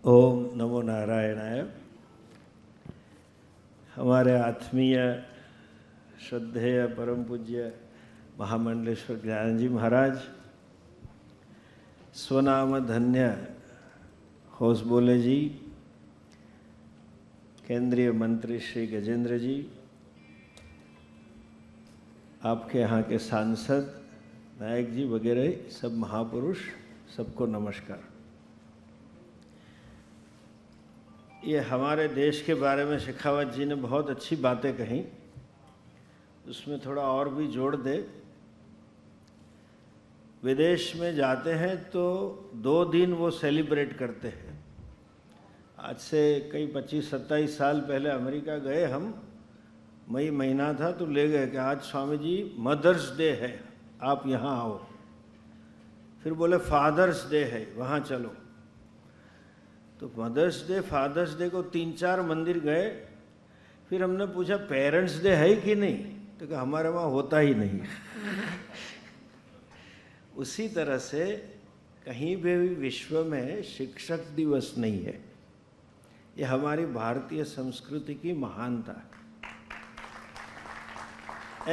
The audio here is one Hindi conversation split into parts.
ओम नमो नारायणाय। हमारे आत्मीय श्रद्धेय परम पूज्य महामंडलेश्वर ज्ञान जी महाराज, स्वनाम धन्य होसबोले जी, केंद्रीय मंत्री श्री गजेंद्र जी, आपके यहाँ के सांसद नायक जी वगैरह सब महापुरुष, सबको नमस्कार। ये हमारे देश के बारे में शेखावत जी ने बहुत अच्छी बातें कही, उसमें थोड़ा और भी जोड़ दे। विदेश में जाते हैं तो 2 दिन वो सेलिब्रेट करते हैं। आज से कई 25-27 साल पहले अमेरिका गए हम, मई महीना था तो ले गए कि आज स्वामी जी मदर्स डे है, आप यहाँ आओ। फिर बोले फादर्स डे है, वहाँ चलो। तो मदर्स डे फादर्स डे को 3-4 मंदिर गए। फिर हमने पूछा पेरेंट्स डे है कि नहीं, तो कहा हमारे वहाँ होता ही नहीं। उसी तरह से कहीं भी विश्व में शिक्षक दिवस नहीं है। ये हमारी भारतीय संस्कृति की महानता है।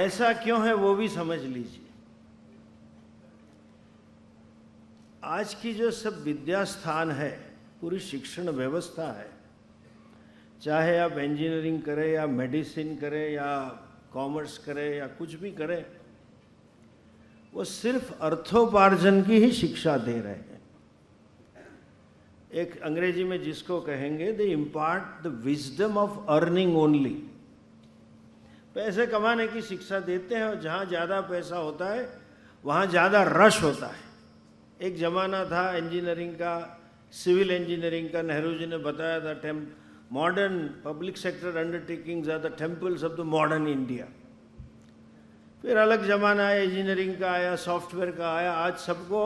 ऐसा क्यों है वो भी समझ लीजिए। आज की जो सब विद्या स्थान है, पूरी शिक्षण व्यवस्था है, चाहे आप इंजीनियरिंग करें या मेडिसिन करें या कॉमर्स करें या कुछ भी करें, वो सिर्फ अर्थोपार्जन की ही शिक्षा दे रहे हैं। एक अंग्रेजी में जिसको कहेंगे they impart the wisdom of earning only. पैसे कमाने की शिक्षा देते हैं और जहाँ ज़्यादा पैसा होता है वहाँ ज़्यादा रश होता है। एक ज़माना था इंजीनियरिंग का, सिविल इंजीनियरिंग का। नेहरू जी ने बताया था modern public sector undertakings are the temples of the modern India. फिर अलग ज़माना आया, इंजीनियरिंग का आया, सॉफ्टवेयर का आया। आज सबको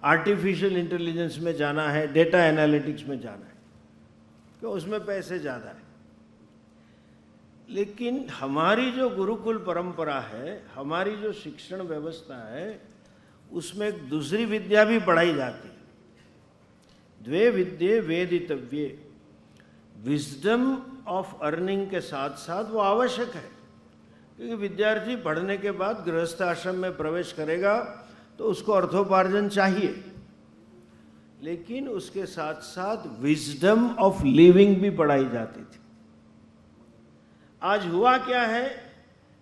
आर्टिफिशियल इंटेलिजेंस में जाना है, डेटा एनालिटिक्स में जाना है, क्यों? उसमें पैसे ज़्यादा है। लेकिन हमारी जो गुरुकुल परंपरा है, हमारी जो शिक्षण व्यवस्था है, उसमें एक दूसरी विद्या भी पढ़ाई जाती है। द्वे विद्ये वेदितव्ये। विजडम ऑफ अर्निंग के साथ साथ वो आवश्यक है, क्योंकि विद्यार्थी पढ़ने के बाद गृहस्थ आश्रम में प्रवेश करेगा तो उसको अर्थोपार्जन चाहिए, लेकिन उसके साथ साथ विजडम ऑफ लिविंग भी पढ़ाई जाती थी। आज हुआ क्या है,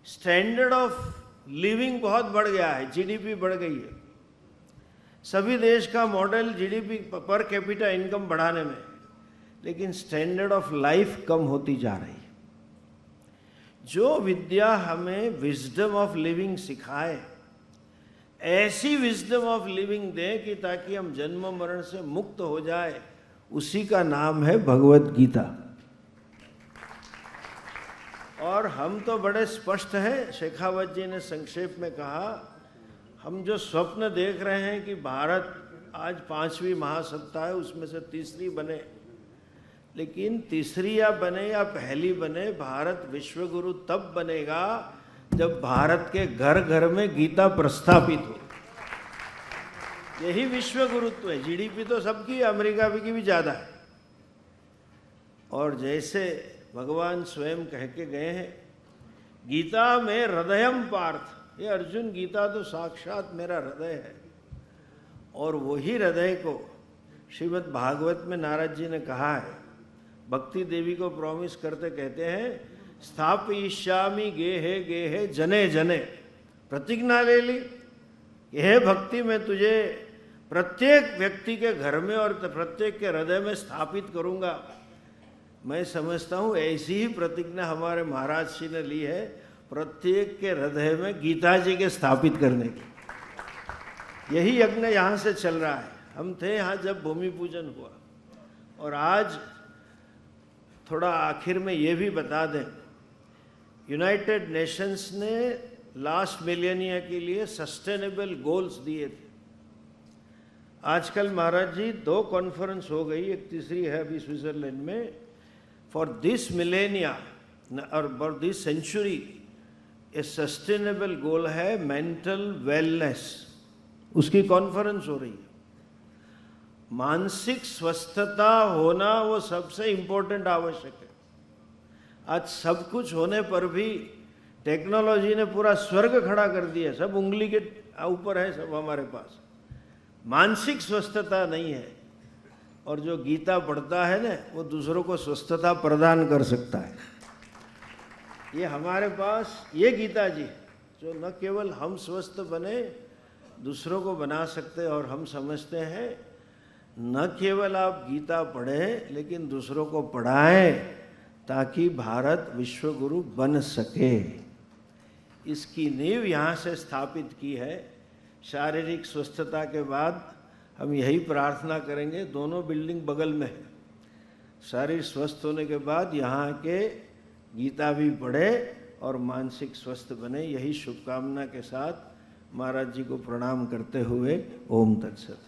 स्टैंडर्ड ऑफ लिविंग बहुत बढ़ गया है, जीडीपी बढ़ गई है। सभी देश का model GDP per capita income बढ़ाने में, लेकिन स्टैंडर्ड ऑफ लाइफ कम होती जा रही है। जो विद्या हमें विजडम ऑफ लिविंग सिखाए, ऐसी विजडम ऑफ लिविंग दे कि ताकि हम जन्म मरण से मुक्त हो जाए, उसी का नाम है भगवत गीता। और हम तो बड़े स्पष्ट हैं, शेखावत जी ने संक्षेप में कहा, हम जो स्वप्न देख रहे हैं कि भारत आज 5वीं महासत्ता है, उसमें से तीसरी बने, लेकिन तीसरी या बने या पहली बने, भारत विश्वगुरु तब बनेगा जब भारत के घर घर में गीता प्रस्थापित हो। यही विश्वगुरुत्व है। जीडीपी तो सबकी, अमेरिका की भी ज़्यादा है। और जैसे भगवान स्वयं कह के गए हैं, गीता में हृदयम पार्थ, ये अर्जुन गीता तो साक्षात मेरा हृदय है। और वही हृदय को श्रीमद् भागवत में नारद जी ने कहा है, भक्ति देवी को प्रॉमिस करते कहते हैं, स्थापयिष्यामि गेहे गेहे जने जने। प्रतिज्ञा ले ली कि हे भक्ति, मैं तुझे प्रत्येक व्यक्ति के घर में और प्रत्येक के हृदय में स्थापित करूंगा। मैं समझता हूँ ऐसी ही प्रतिज्ञा हमारे महाराज जी ने ली है, प्रत्येक के हृदय में गीता जी के स्थापित करने की। यही यज्ञ यहाँ से चल रहा है। हम थे यहाँ जब भूमि पूजन हुआ। और आज थोड़ा आखिर में ये भी बता दें, यूनाइटेड नेशंस ने लास्ट मिलेनिया के लिए सस्टेनेबल गोल्स दिए थे। आजकल महाराज जी 2 कॉन्फ्रेंस हो गई, एक तीसरी है अभी स्विट्जरलैंड में। फॉर दिस मिलेनिया और for this century a sustainable goal है मेंटल वेलनेस, उसकी कॉन्फ्रेंस हो रही है। मानसिक स्वस्थता होना वो सबसे इम्पोर्टेंट आवश्यक है। आज सब कुछ होने पर भी टेक्नोलॉजी ने पूरा स्वर्ग खड़ा कर दिया, सब उंगली के ऊपर है सब हमारे पास, मानसिक स्वस्थता नहीं है। और जो गीता पढ़ता है ना, वो दूसरों को स्वस्थता प्रदान कर सकता है। ये हमारे पास ये गीता जी जो न केवल हम स्वस्थ बने, दूसरों को बना सकते, और हम समझते हैं न केवल आप गीता पढ़ें लेकिन दूसरों को पढ़ाएं ताकि भारत विश्व गुरु बन सके। इसकी नींव यहाँ से स्थापित की है। शारीरिक स्वस्थता के बाद हम यही प्रार्थना करेंगे, दोनों बिल्डिंग बगल में है, शरीर स्वस्थ होने के बाद यहाँ के गीता भी पढ़े और मानसिक स्वस्थ बने। यही शुभकामना के साथ महाराज जी को प्रणाम करते हुए ओम तत्सत।